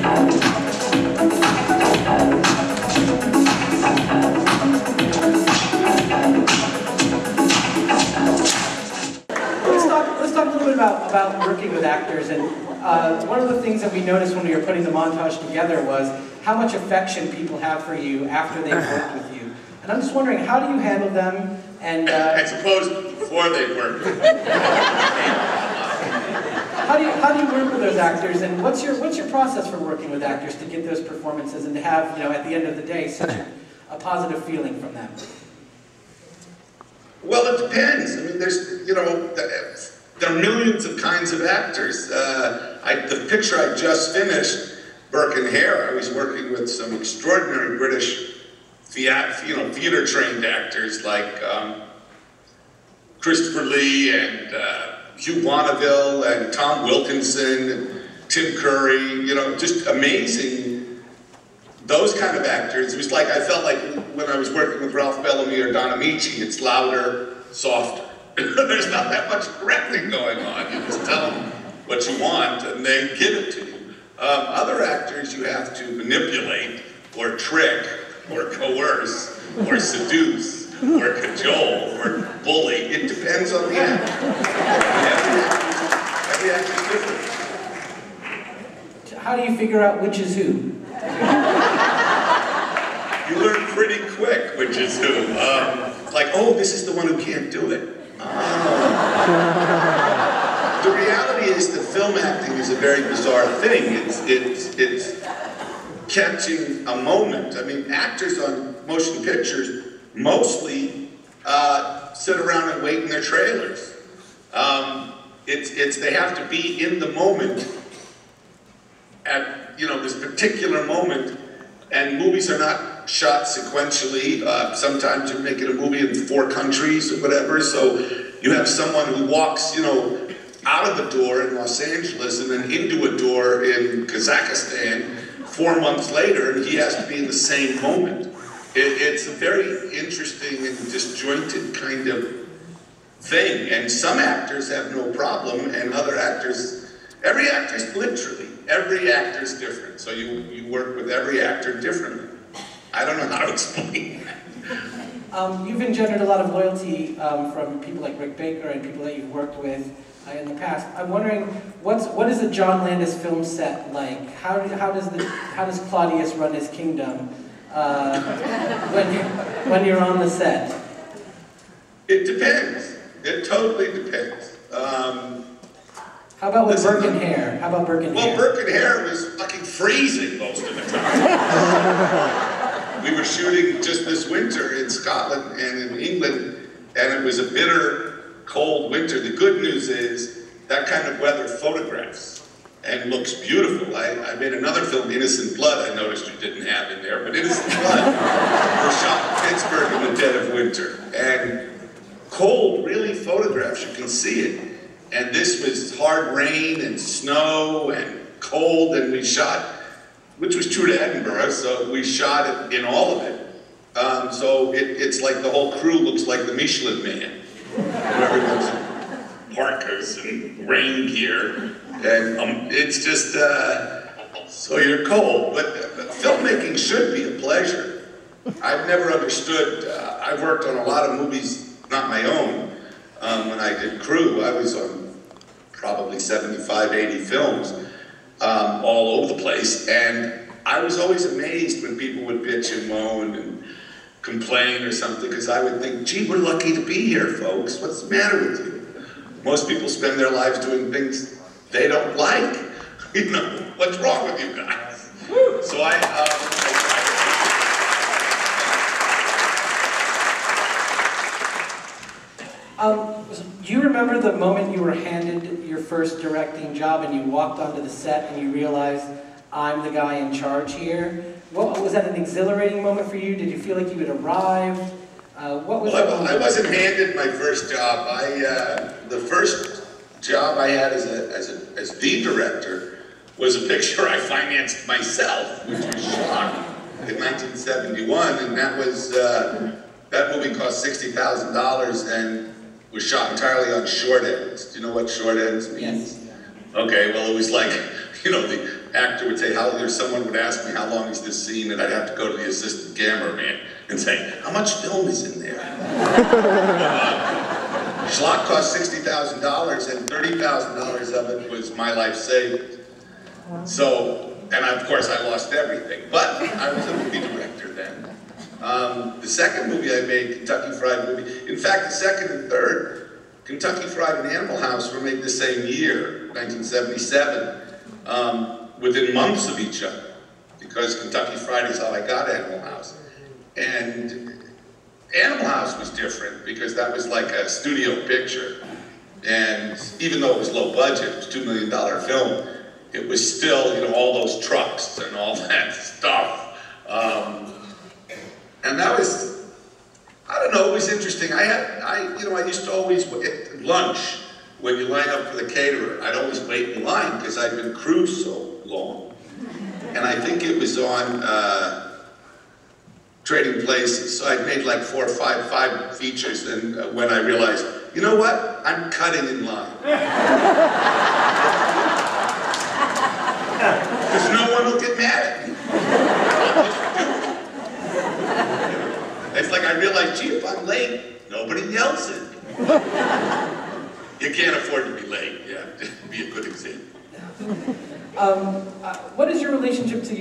Let's talk a little bit about working with actors. And one of the things that we noticed when we were putting the montage together was how much affection people have for you after they've worked with you. And I'm just wondering, how do you handle them? And I suppose before they've worked with you. How do you work with those actors, and what's your process for working with actors to get those performances and to have, you know, at the end of the day, such a positive feeling from them? Well, it depends. I mean, there's, you know, there are millions of kinds of actors. The picture I just finished, Burke and Hare, I was working with some extraordinary British theater-trained actors like Christopher Lee and Hugh Bonneville and Tom Wilkinson and Tim Curry, you know, just amazing. Those kind of actors. It was like, I felt like when I was working with Ralph Bellamy or Don Amici, it's louder, softer. There's not that much correcting going on. You just tell them what you want and they give it to you. Other actors you have to manipulate or trick or coerce or seduce or cajole or bully. It depends on the actor. Every actor is different. How do you figure out which is who? You learn pretty quick which is who. Like, oh, this is the one who can't do it. The reality is that film acting is a very bizarre thing. It's catching a moment. I mean, actors on motion pictures mostly sit around and wait in their trailers. They have to be in the moment at, you know, this particular moment, and movies are not shot sequentially. Sometimes you're making a movie in 4 countries or whatever, so you have someone who walks, you know, out of the door in Los Angeles and then into a door in Kazakhstan 4 months later, and he has to be in the same moment. It's a very interesting and disjointed kind of thing, and some actors have no problem, and other actors, every actor's literally, every actor's different, so you work with every actor differently. I don't know how to explain that. You've engendered a lot of loyalty from people like Rick Baker and people that you've worked with in the past. I'm wondering, what is a John Landis film set like? How does Claudius run his kingdom when you're on the set? It depends. It totally depends. How about with Burke and Hare? How about Burke and Hare? Well, Burke and Hare was fucking freezing most of the time. We were shooting just this winter in Scotland and in England, and it was a bitter, cold winter. The good news is that kind of weather photographs and looks beautiful. I made another film, Innocent Blood, I noticed you didn't have in there, but Innocent Blood was shot in Pittsburgh in the dead of winter. And cold, really photographs, you can see it. And this was hard rain and snow and cold, and we shot, which was true to Edinburgh, so we shot it in all of it. So it's like the whole crew looks like the Michelin Man. Everyone's in parkas and rain gear, and it's just, so you're cold. But filmmaking should be a pleasure. I've never understood, I've worked on a lot of movies, not my own. When I did crew, I was on probably 75, 80 films. All over the place, and I was always amazed when people would bitch and moan and complain or something, because I would think, gee, we're lucky to be here, folks. What's the matter with you? Most people spend their lives doing things they don't like. You know, what's wrong with you guys? So do you remember the moment you were handed your first directing job and you walked onto the set and you realized, I'm the guy in charge here? Was that an exhilarating moment for you? Did you feel like you had arrived? What was that moment? I wasn't handed my first job. The first job I had as the director was a picture I financed myself, which was shot in 1971, and that was, that movie cost $60,000 and was shot entirely on short ends. Do you know what short ends means? Yes. Okay, well, it was like, you know, actor would say, someone would ask me, how long is this scene? And I'd have to go to the assistant cameraman and say, how much film is in there? Schlock cost $60,000 and $30,000 of it was my life saved. So, and of course I lost everything, but I was a movie director then. The second movie I made, Kentucky Fried Movie, in fact the second and third, Kentucky Fried and Animal House were made the same year, 1977, within months of each other, because Kentucky Fried is how I got Animal House. And Animal House was different because that was like a studio picture. And even though it was low budget, it was a $2 million film, it was still, you know, all those trucks and all that stuff. And that was, I don't know, it was interesting. I used to always, at lunch, when you line up for the caterer, I'd always wait in line because I'd been crew so long. And I think it was on Trading Places, so I'd made like five features, and when I realized, you know what, I'm cutting in line. Because no one will get mad at me. It's like I realized, gee, if I'm late, nobody yells at me. You can't afford to be late, yeah, be a good example. What is your relationship to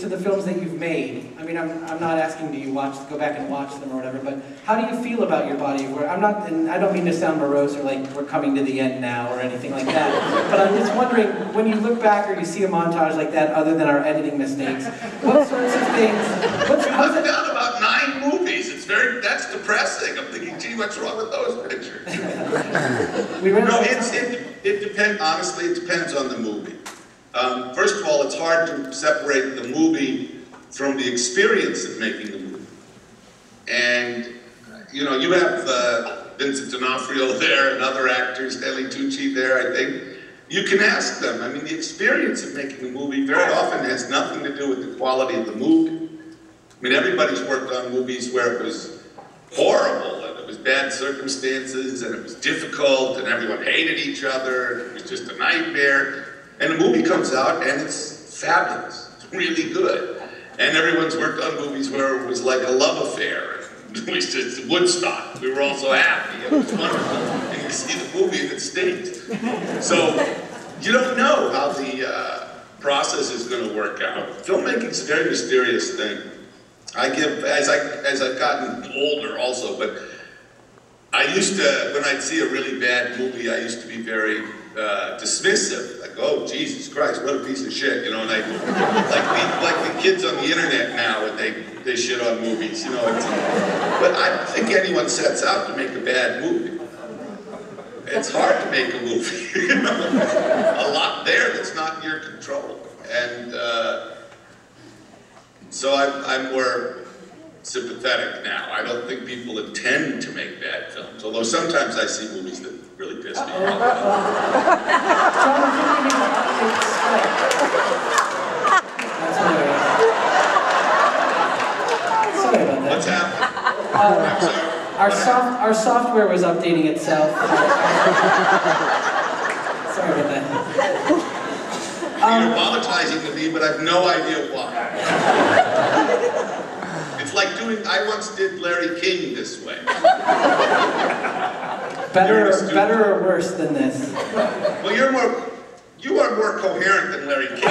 the films that you've made? I mean, I'm not asking do you go back and watch them or whatever, but how do you feel about your body of work? And I don't mean to sound morose or like we're coming to the end now or anything like that, but I'm just wondering, when you look back or you see a montage like that, other than our editing mistakes, what sorts of things? I've done about 9 movies. That's depressing. I'm thinking, gee, what's wrong with those pictures? It depends. Honestly, it depends on the movie. First of all, it's hard to separate the movie from the experience of making the movie. And, you know, you have Vincent D'Onofrio there and other actors, Stanley Tucci there, I think. You can ask them. I mean, the experience of making a movie very often has nothing to do with the quality of the movie. I mean, everybody's worked on movies where it was horrible, and it was bad circumstances, and it was difficult, and everyone hated each other, and it was just a nightmare. And the movie comes out, and it's fabulous. It's really good. And everyone's worked on movies where it was like a love affair. It was just Woodstock. We were all so happy. It was wonderful. And you see the movie, and it stinks. So you don't know how the process is going to work out. Filmmaking's a very mysterious thing. As I've gotten older also, but I used to, when I'd see a really bad movie, I used to be very dismissive. Like, oh, Jesus Christ, what a piece of shit, you know, and like the kids on the internet now, and they shit on movies, you know. But I don't think anyone sets out to make a bad movie. It's hard to make a movie, you know. A lot there that's not in your control. And so I'm more sympathetic now. I don't think people intend to make bad films, although sometimes I see movies that really piss me off. Sorry about that. What's happening? Our software was updating itself. Sorry about that. You're apologizing to me, but I have no idea why. It's like I once did Larry King this way. Better or worse than this? Well, you are more coherent than Larry King.